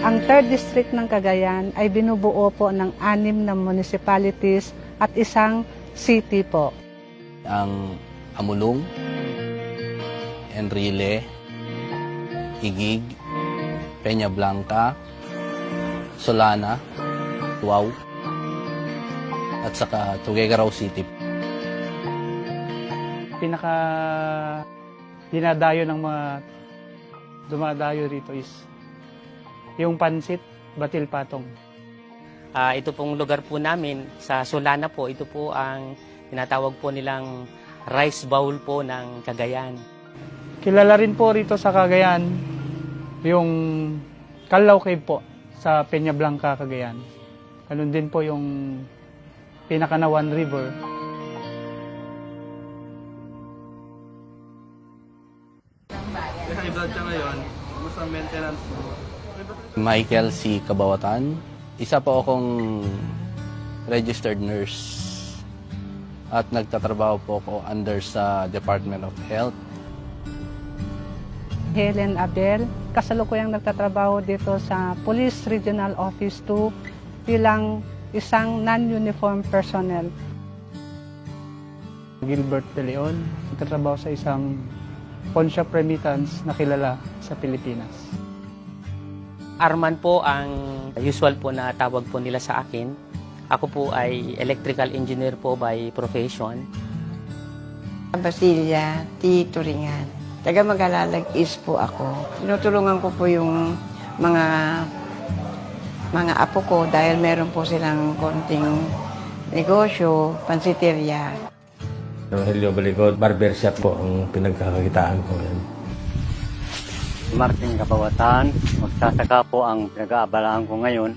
Ang 3rd District ng Cagayan ay binubuo po ng 6 na municipalities at isang city po. Ang Amulong, Enrile, Igig, Peña Blanca, Solana, Tuaw, at saka Tuguegarao City. Pinaka dinadayo ng mga dumadayo rito is yung Pansit, Batil Patong. Ito pong lugar po namin sa Solana po, ito po ang tinatawag po nilang rice bowl po ng Cagayan. Kilala rin po rito sa Cagayan yung Calao Cave po sa Peña Blanca, Cagayan. Ganun din po yung Pinakanawan River. Yung edad siya ngayon, kumusta ang maintenance mo? Michael C. Kabawatan. Isa po akong registered nurse at nagtatrabaho po ako under sa Department of Health. Helen Abel, kasalukuyang nagtatrabaho dito sa Police Regional Office 2 bilang isang non-uniform personnel. Gilbert De Leon, nagtatrabaho sa isang pawn shop remittance na kilala sa Pilipinas. Arman po ang usual po na tawag po nila sa akin. Ako po ay electrical engineer po by profession. Basilia T. Turingan. Taga Magalalag East po ako. Tinutulungan ko po yung mga apo ko dahil meron po silang konting negosyo, pansiteria. Rogelio Baligod, barbershop po ang pinagkakakitaan ko. Martin Kabawatan, magsasaka po ang pinag-aabalaan ko ngayon.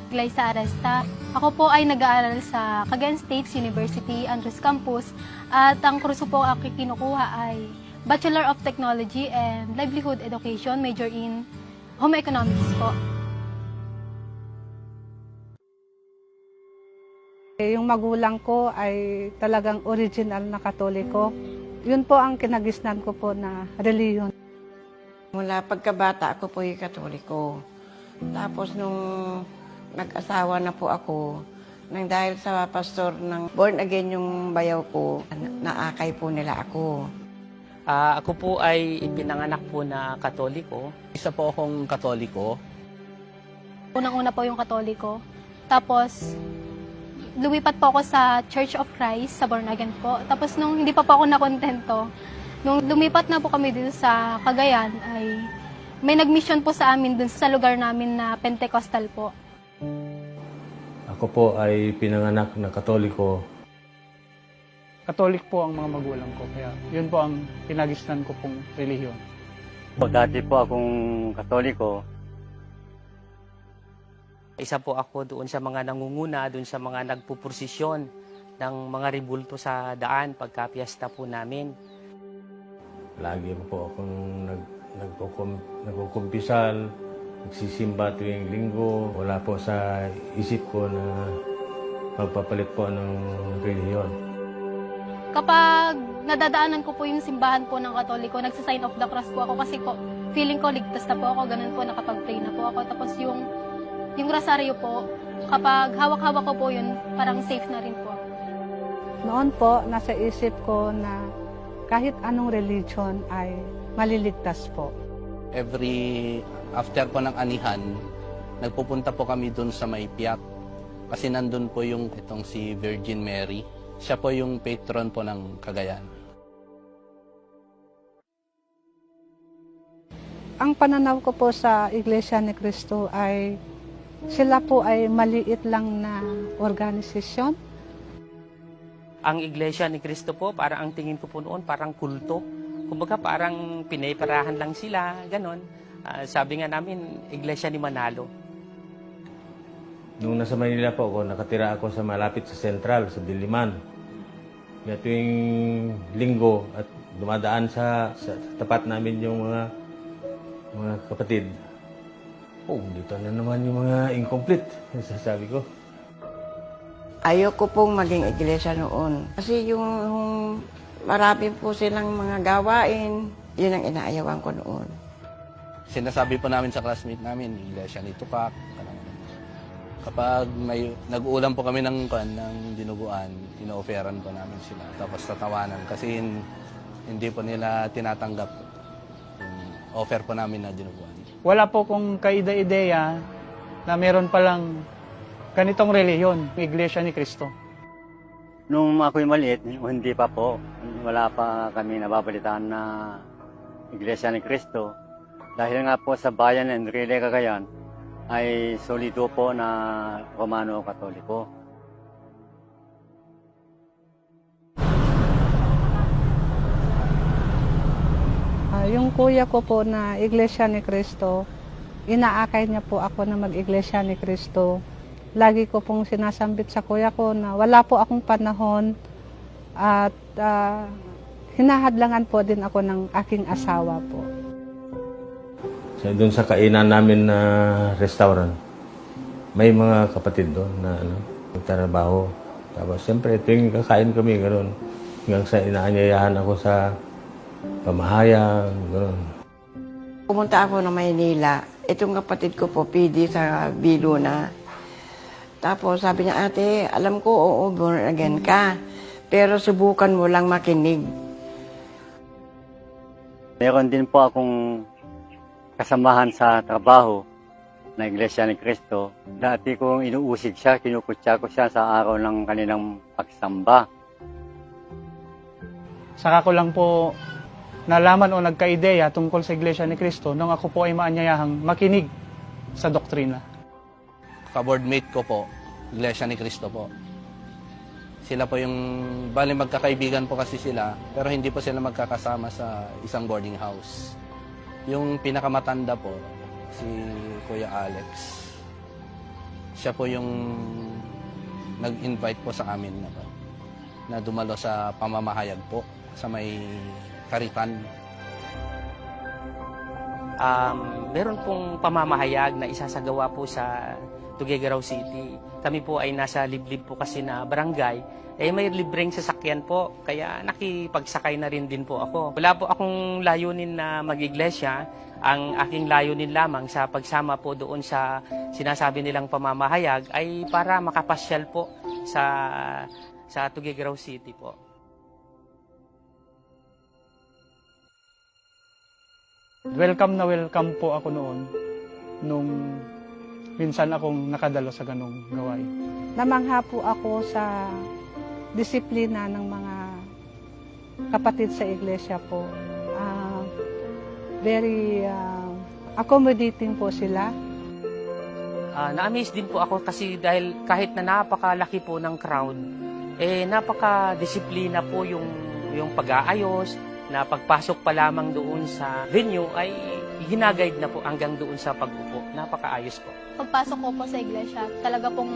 Glyza Arasta. Ako po ay nag-aaral sa Cagayan State University, Andres Campus, at ang kurso po aking kinukuha ay Bachelor of Technology and Livelihood Education, major in Home Economics po. Yung magulang ko ay talagang original na Katoliko. Yun po ang kinagisnan ko po na reliyon. Mula pagkabata ako po yung Katoliko. Tapos nung nag-asawa na po ako, nang dahil sa pastor ng born again yung bayaw ko, naakay po nila ako. Ako po ay ipinanganak po na Katoliko. Isa po akong Katoliko. Unang-una po yung Katoliko. Tapos, lumipat po ako sa Church of Christ, sa Born Again po. Tapos nung hindi pa po ako nakontento, nung lumipat na po kami dito sa Cagayan, ay may nag-mission po sa amin dun sa lugar namin na Pentecostal po. Ako po ay pinanganak na Katoliko. Katolik po ang mga magulang ko, kaya yun po ang kinagisnan ko pong relihiyon. Dati po akong Katoliko. Isa po ako doon sa mga nangunguna, doon sa mga nagpupursisyon ng mga ribulto sa daan pagka piyesta po namin. Lagi po akong nagkukumpisal, nagsisimba tuwing linggo. Wala po sa isip ko na magpapalit po ng relihiyon. Kapag nadadaanan ko po yung simbahan po ng Katoliko, nagsa-sign of the cross po ako kasi po, feeling ko ligtas na po ako, ganun po, nakapag-pray na po ako. Tapos yung rosaryo po, kapag hawak-hawak ko po yun, parang safe na rin po. Noon po, nasa isip ko na kahit anong religion ay maliligtas po. Every after po ng anihan, nagpupunta po kami dun sa Maipiat. Kasi nandun po yung itong si Virgin Mary. Siya po yung patron po ng Cagayan. Ang pananaw ko po sa Iglesia ni Cristo ay sila po ay maliit lang na organisasyon. Ang Iglesia ni Cristo po, parang ang tingin ko po noon, parang kulto. Kumbaga parang pinayparahan lang sila, ganon. Sabi nga namin, Iglesia ni Manalo. Nung nasa Manila po ako, nakatira ako sa malapit sa Sentral, sa Diliman. Kaya tuwing linggo at dumadaan sa tapat namin yung mga kapatid. Oh, dito na naman yung mga incomplete, sasabi ko. Ayoko pong maging iglesia noon. Kasi yung marami po silang mga gawain, yun ang inaayawan ko noon. Sinasabi po namin sa classmate namin, iglesia ni Tupac. Kapag may nag-uulam po kami ng dinuguan, ino-offeran po namin sila. Tapos tatawanan kasi hindi po nila tinatanggap yung offer po namin na dinuguan. Wala po kong kaida-ideya na meron palang ganitong reliyon, Iglesia ni Cristo. Nung ako'y maliit, hindi pa po. Wala pa kami nababalitaan na Iglesia ni Cristo. Dahil nga po sa bayan ng Enrile, Cagayan, ay solido po na Romano-Katoliko. Yung kuya ko po na Iglesia ni Cristo, inaakay niya po ako na mag-Iglesia ni Cristo. Lagi ko pong sinasambit sa kuya ko na wala po akong panahon at hinahadlangan po din ako ng aking asawa po. Doon sa kainan namin na restaurant, may mga kapatid doon na nagtatrabaho. Tapos siyempre, tuwing kakain kami, gano'n. Hanggang sa inaanyayahan ako sa pamahayag, gano'n. Pumunta ako ng Maynila. Itong kapatid ko po, PD sa Biluna. Tapos sabi niya, ate, alam ko, oo, born again ka. Pero subukan mo lang makinig. Meron din po akong kasamahan sa trabaho na Iglesia ni Cristo. Dati kong inuusig siya, kinukutsa ko siya sa araw ng kanilang pagsamba. Saka ko lang po nalaman o nagka-ideya tungkol sa Iglesia ni Cristo nung ako po ay maanyayahang makinig sa doktrina. Ka-boardmate ko po, Iglesia ni Cristo po. Sila po yung, bali magkakaibigan po kasi sila, pero hindi po sila magkakasama sa isang boarding house. Yung pinakamatanda po, si Kuya Alex, siya po yung nag-invite po sa amin na dumalo sa pamamahayag po sa may Karitan. Meron pong pamamahayag na isasagawa po sa Tuguegarao City. Kami po ay nasa liblib po kasi na barangay. May libreng sasakyan po, kaya nakipagsakay na rin din po ako. Wala po akong layunin na mag-iglesia. Ang aking layunin lamang sa pagsama po doon sa sinasabi nilang pamamahayag ay para makapasyal po sa Tuguegarao City po. Welcome na welcome po ako noon nung minsan akong nakadalo sa ganong gawain. Namangha po ako sa disiplina ng mga kapatid sa iglesia po. Very accommodating po sila. Na-amaze din po ako kasi dahil kahit na napakalaki po ng crowd, napaka-disiplina po yung pag-aayos, na pagpasok pa lamang doon sa venue ay ginaguide na po hanggang doon sa pag-upo. Napakaayos po. Pagpasok ko po sa iglesia, talaga pong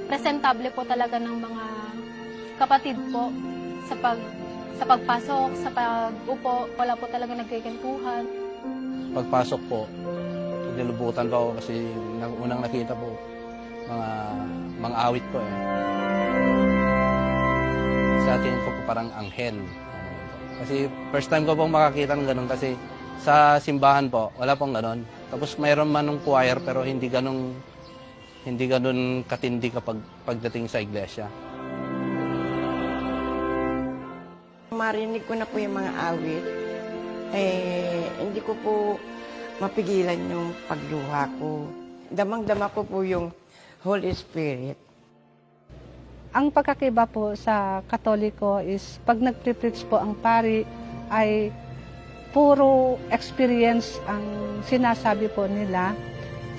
presentable po talaga ng mga kapatid po sa pagpasok, sa pag-upo, wala po talaga nagkikentuhan. Pagpasok po, nilubutan po ako kasi unang nakita po mga awit po eh. Sa atin po parang anghel. Kasi first time ko pong makakita ng ganun kasi sa simbahan po, wala pong ganun. Tapos mayroon man ng choir pero hindi ganun katindi kapag pagdating sa iglesia. Marinig ko na po yung mga awit, hindi ko po mapigilan yung pagluha ko. Damang-dama ko po yung Holy Spirit. Ang pagkakaiba po sa Katoliko is pag nag-preach po ang pari ay puro experience ang sinasabi po nila.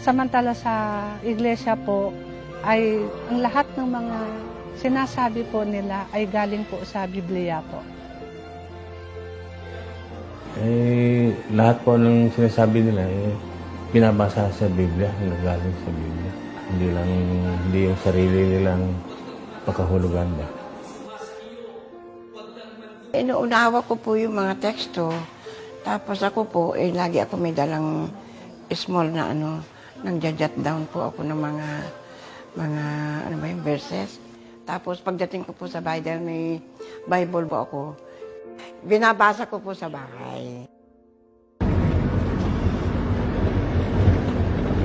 Samantala sa iglesia po ay ang lahat ng mga sinasabi po nila ay galing po sa Biblia po. Lahat po ng sinasabi nila binabasa sa Biblia, nagaling sa Biblia. Hindi yung sarili nilang pagkahulugan ba? Inuunawa ko po yung mga teksto. Tapos ako po, lagi ako may dalang small na nang-jot down po ako ng mga verses. Tapos pagdating ko po sa Bible, may Bible po ako. Binabasa ko po sa bahay.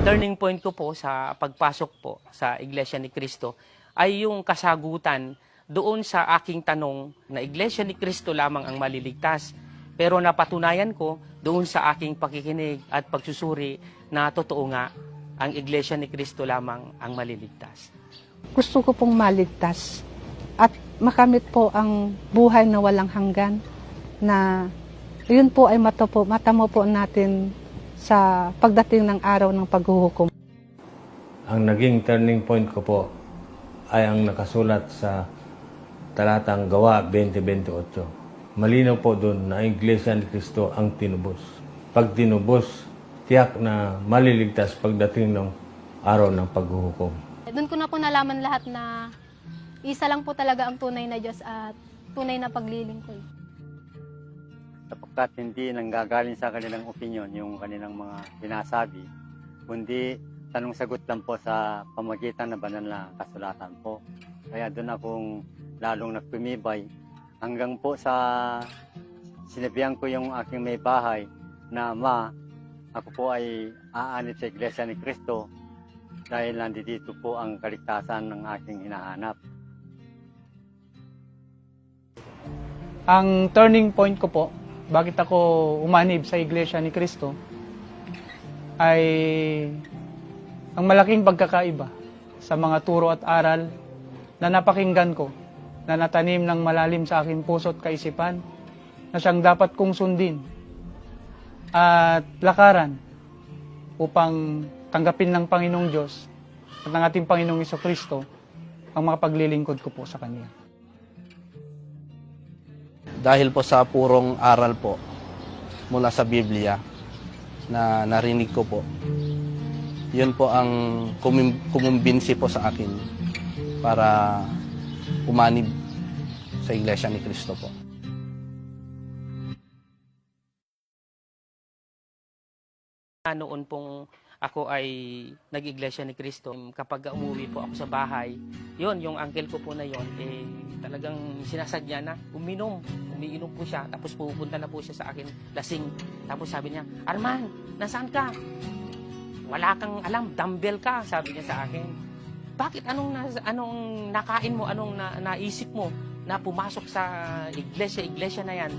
turning point ko po sa pagpasok po sa Iglesia ni Cristo ay yung kasagutan doon sa aking tanong na Iglesia ni Cristo lamang ang maliligtas. Pero napatunayan ko doon sa aking pakikinig at pagsusuri na totoo nga ang Iglesia ni Cristo lamang ang maliligtas. Gusto ko pong maligtas at makamit po ang buhay na walang hanggan, na yun po ay matamo po natin sa pagdating ng araw ng paghuhukom. Ang naging turning point ko po ay ang nakasulat sa talatang Gawa 20:28. Malinaw po doon na ang Iglesia ni Cristo ang tinubos. Pag tinubos, tiyak na maliligtas pagdating ng araw ng paghuhukom. Doon ko na po nalaman lahat na isa lang po talaga ang tunay na Diyos at tunay na paglilingkod. Sapagkat hindi nanggagaling sa kanilang opinion yung kanilang mga sinasabi, kundi tanong-sagot lang po sa pamagitan ng banal na kasulatan po. Kaya doon akong lalong nagpumibay hanggang po sa sinabihan ko yung aking may bahay na, "Ma, ako po ay aanit sa Iglesia ni Cristo dahil nandito po ang kaligtasan ng aking hinahanap." Ang turning point ko po, bakit ako umanib sa Iglesia ni Cristo, ay ang malaking pagkakaiba sa mga turo at aral na napakinggan ko, na natanim ng malalim sa aking puso at kaisipan, na siyang dapat kong sundin at lakaran upang tanggapin ng Panginoong Diyos at ng ating Panginoong Jesucristo ang mga paglilingkod ko po sa Kanya. Dahil po sa purong aral po mula sa Biblia na narinig ko po, yun po ang kumumbinsi po sa akin para umanib sa Iglesia ni Cristo po. Noon pong ako ay nag-Iglesia ni Cristo, kapag umuwi po ako sa bahay, yon yung uncle ko po na yon, talagang sinasadya na umiinom po siya, tapos pupunta na po siya sa akin lasing. Tapos sabi niya, "Arman, nasaan ka? Wala kang alam, dumbbell ka," sabi niya sa akin. "Bakit anong nakain mo, anong naisip mo na pumasok sa iglesia na yan?"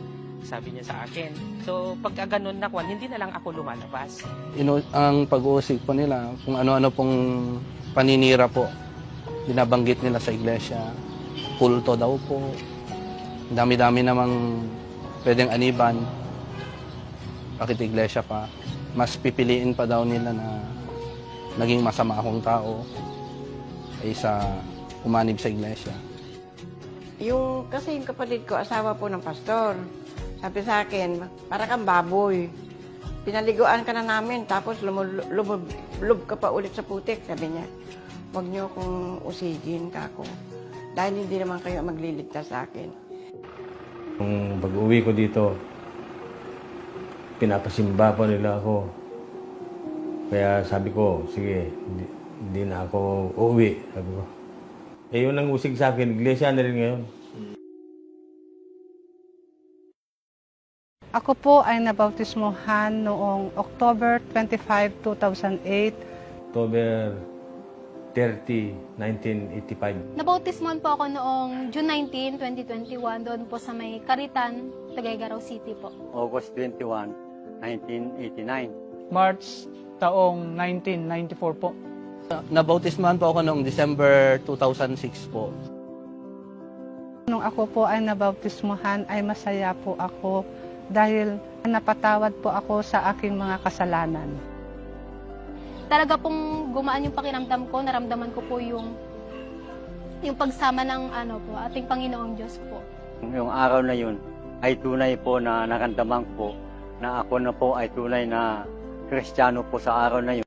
sabi niya sa akin. So, pagka ganun na hindi na lang ako lumalabas. Ang pag-uusig po nila, kung ano-ano pong paninira po, binabanggit nila sa iglesia. Kulto daw po. Dami-dami namang pwedeng aniban. Bakit iglesia pa? Mas pipiliin pa daw nila na naging masama akong tao kaysa umanib sa iglesia. Kasi yung kapatid ko, asawa po ng pastor. Sabi sa akin, "Para kang baboy. Pinaliguan ka na namin, tapos lumub ka pa ulit sa putik," sabi niya. "Huwag niyo akong usigin kako. Dahil hindi naman kayo magliligtas sa akin." Nung pag-uwi ko dito, pinapasimba po nila ako. Kaya sabi ko, sige, hindi na ako uuwi. Sabi ko. Yun ang usig sa akin, iglesia na rin ngayon. Ako po ay nabautismohan noong October 25, 2008. October 30, 1985. Nabautismohan po ako noong June 19, 2021, doon po sa may Caritan, Tuguegarao City po. August 21, 1989. March taong 1994 po. Nabautismahan po ako noong December 2006 po. Nung ako po ay nabautismohan, ay masaya po ako dahil napatawad po ako sa aking mga kasalanan. Talaga pong gumaan yung pakiramdam ko, naramdaman ko po yung pagsama ng ating Panginoong Diyos po. Yung araw na yun ay tunay po na naramdaman ko na ako na po ay tunay na Kristiyano po sa araw na yun.